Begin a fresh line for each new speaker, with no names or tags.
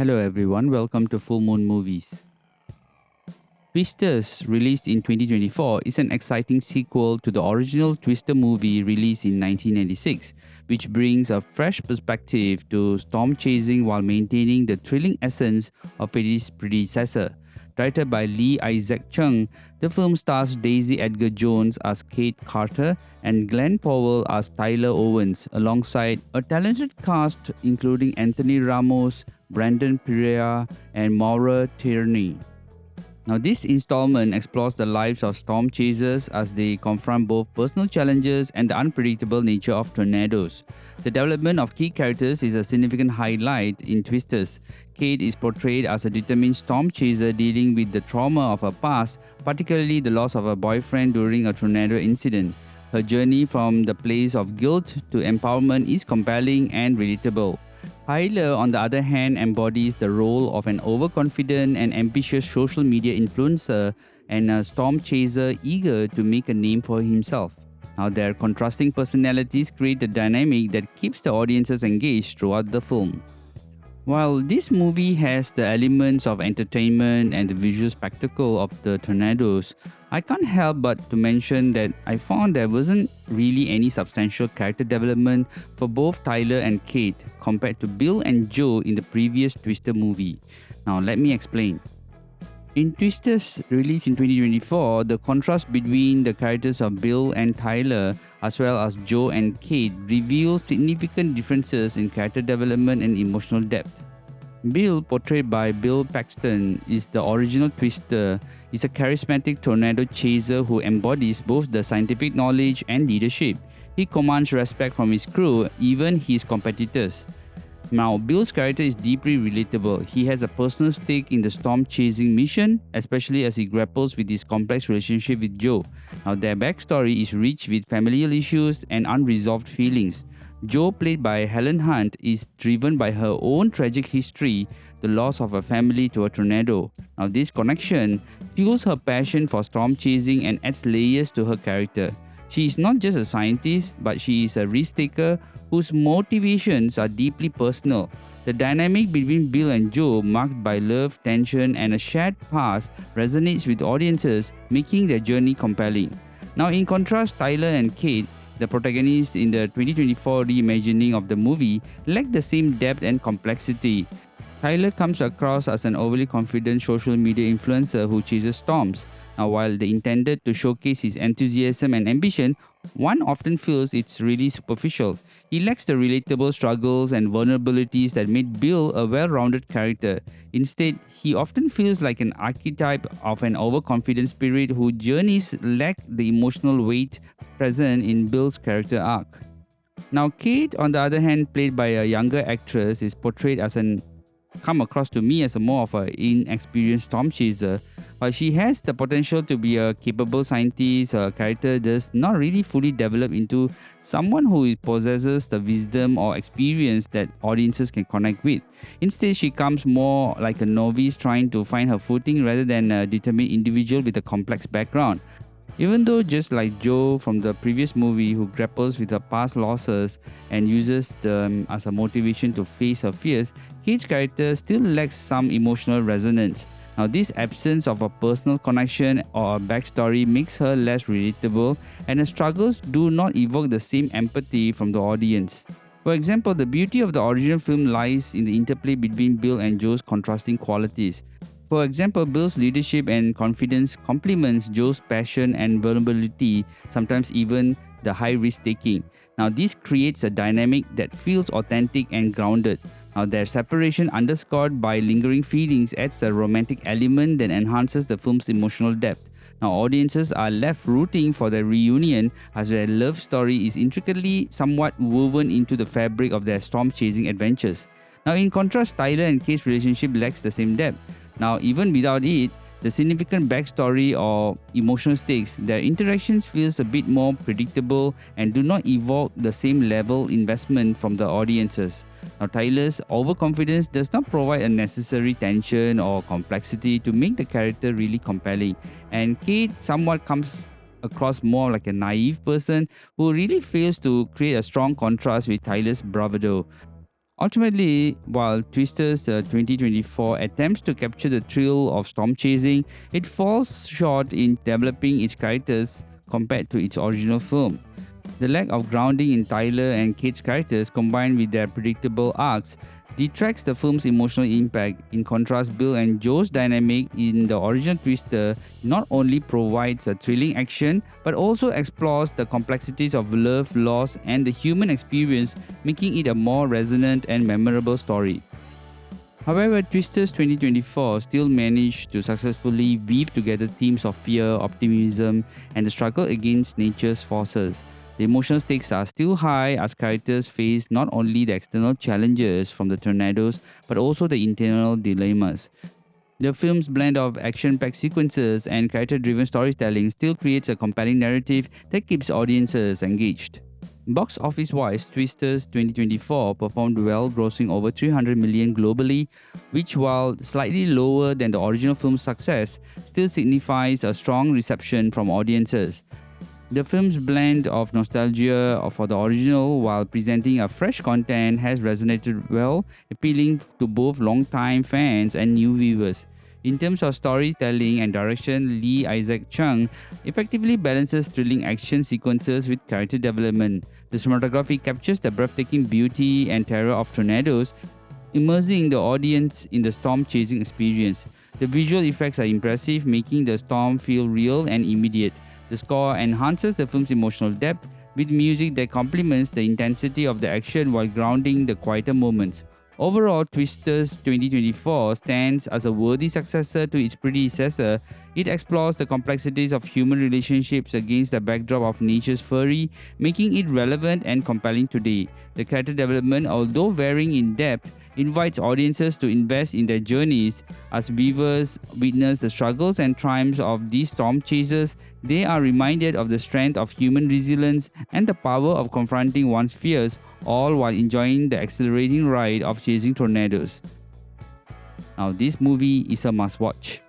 Hello everyone, welcome to Fullmoon Movies. Twisters, released in 2024, is an exciting sequel to the original Twister movie released in 1996, which brings a fresh perspective to storm chasing while maintaining the thrilling essence of its predecessor. Directed by Lee Isaac Chung, the film stars Daisy Edgar Jones as Kate Carter and Glenn Powell as Tyler Owens, alongside a talented cast including Anthony Ramos, Brandon Pereira, and Maura Tierney. Now, this installment explores the lives of storm chasers as they confront both personal challenges and the unpredictable nature of tornadoes. The development of key characters is a significant highlight in Twisters. Kate is portrayed as a determined storm chaser dealing with the trauma of her past, particularly the loss of her boyfriend during a tornado incident. Her journey from the place of guilt to empowerment is compelling and relatable. Tyler, on the other hand, embodies the role of an overconfident and ambitious social media influencer and a storm chaser eager to make a name for himself. Now, their contrasting personalities create a dynamic that keeps the audiences engaged throughout the film. While this movie has the elements of entertainment and the visual spectacle of the tornadoes, I can't help but to mention that I found there wasn't really any substantial character development for both Tyler and Kate compared to Bill and Joe in the previous Twister movie. Now, let me explain. In Twisters, released in 2024, the contrast between the characters of Bill and Tyler, as well as Joe and Kate, reveals significant differences in character development and emotional depth. Bill, portrayed by Bill Paxton, is the original Twister, is a charismatic tornado chaser who embodies both the scientific knowledge and leadership. He commands respect from his crew, even his competitors. Now, Bill's character is deeply relatable. He has a personal stake in the storm chasing mission, especially as he grapples with his complex relationship with Joe. Now, their backstory is rich with familial issues and unresolved feelings. Joe, played by Helen Hunt, is driven by her own tragic history, the loss of her family to a tornado. Now, this connection fuels her passion for storm chasing and adds layers to her character. She is not just a scientist, but she is a risk taker whose motivations are deeply personal. The dynamic between Bill and Joe, marked by love, tension, and a shared past, resonates with audiences, making their journey compelling. Now, in contrast, Tyler and Kate, the protagonists in the 2024 reimagining of the movie, lack the same depth and complexity. Tyler comes across as an overly confident social media influencer who chases storms. Now, while they intended to showcase his enthusiasm and ambition, one often feels it's really superficial. He lacks the relatable struggles and vulnerabilities that made Bill a well-rounded character. Instead, he often feels like an archetype of an overconfident spirit whose journeys lack the emotional weight present in Bill's character arc. Now, Kate, on the other hand, played by a younger actress, is portrayed as come across to me as a more of an inexperienced storm chaser. While she has the potential to be a capable scientist, her character does not really fully develop into someone who possesses the wisdom or experience that audiences can connect with. Instead, she comes more like a novice trying to find her footing rather than a determined individual with a complex background. Even though, just like Joe from the previous movie, who grapples with her past losses and uses them as a motivation to face her fears, Kate's character still lacks some emotional resonance. Now, this absence of a personal connection or a backstory makes her less relatable, and her struggles do not evoke the same empathy from the audience. For example, the beauty of the original film lies in the interplay between Bill and Joe's contrasting qualities. For example, Bill's leadership and confidence complements Joe's passion and vulnerability, sometimes even the high risk taking. Now, this creates a dynamic that feels authentic and grounded. Now, their separation, underscored by lingering feelings, adds a romantic element that enhances the film's emotional depth. Now, audiences are left rooting for their reunion as their love story is intricately somewhat woven into the fabric of their storm chasing adventures. Now, in contrast, Tyler and Kate's relationship lacks the same depth. Now, even without it, the significant backstory or emotional stakes, their interactions feels a bit more predictable and do not evoke the same level investment from the audiences. Now, Tyler's overconfidence does not provide a necessary tension or complexity to make the character really compelling, and Kate somewhat comes across more like a naive person who really fails to create a strong contrast with Tyler's bravado. Ultimately, while Twisters 2024 attempts to capture the thrill of storm chasing, it falls short in developing its characters compared to its original film. The lack of grounding in Tyler and Kate's characters, combined with their predictable arcs, detracts the film's emotional impact. In contrast, Bill and Joe's dynamic in the original Twister not only provides a thrilling action but also explores the complexities of love, loss, and the human experience, making it a more resonant and memorable story. However, Twisters 2024 still managed to successfully weave together themes of fear, optimism, and the struggle against nature's forces. The emotional stakes are still high as characters face not only the external challenges from the tornadoes but also the internal dilemmas. The film's blend of action-packed sequences and character-driven storytelling still creates a compelling narrative that keeps audiences engaged. Box office-wise, Twisters 2024 performed well, grossing over 300 million globally, which, while slightly lower than the original film's success, still signifies a strong reception from audiences. The film's blend of nostalgia for the original while presenting a fresh content has resonated well, appealing to both long-time fans and new viewers. In terms of storytelling and direction, Lee Isaac Chung effectively balances thrilling action sequences with character development. The cinematography captures the breathtaking beauty and terror of tornadoes, immersing the audience in the storm-chasing experience. The visual effects are impressive, making the storm feel real and immediate. The score enhances the film's emotional depth with music that complements the intensity of the action while grounding the quieter moments. Overall, Twisters 2024 stands as a worthy successor to its predecessor. It explores the complexities of human relationships against the backdrop of nature's fury, making it relevant and compelling today. The character development, although varying in depth, invites audiences to invest in their journeys. As viewers witness the struggles and triumphs of these storm chasers, they are reminded of the strength of human resilience and the power of confronting one's fears, all while enjoying the exhilarating ride of chasing tornadoes. Now, this movie is a must-watch.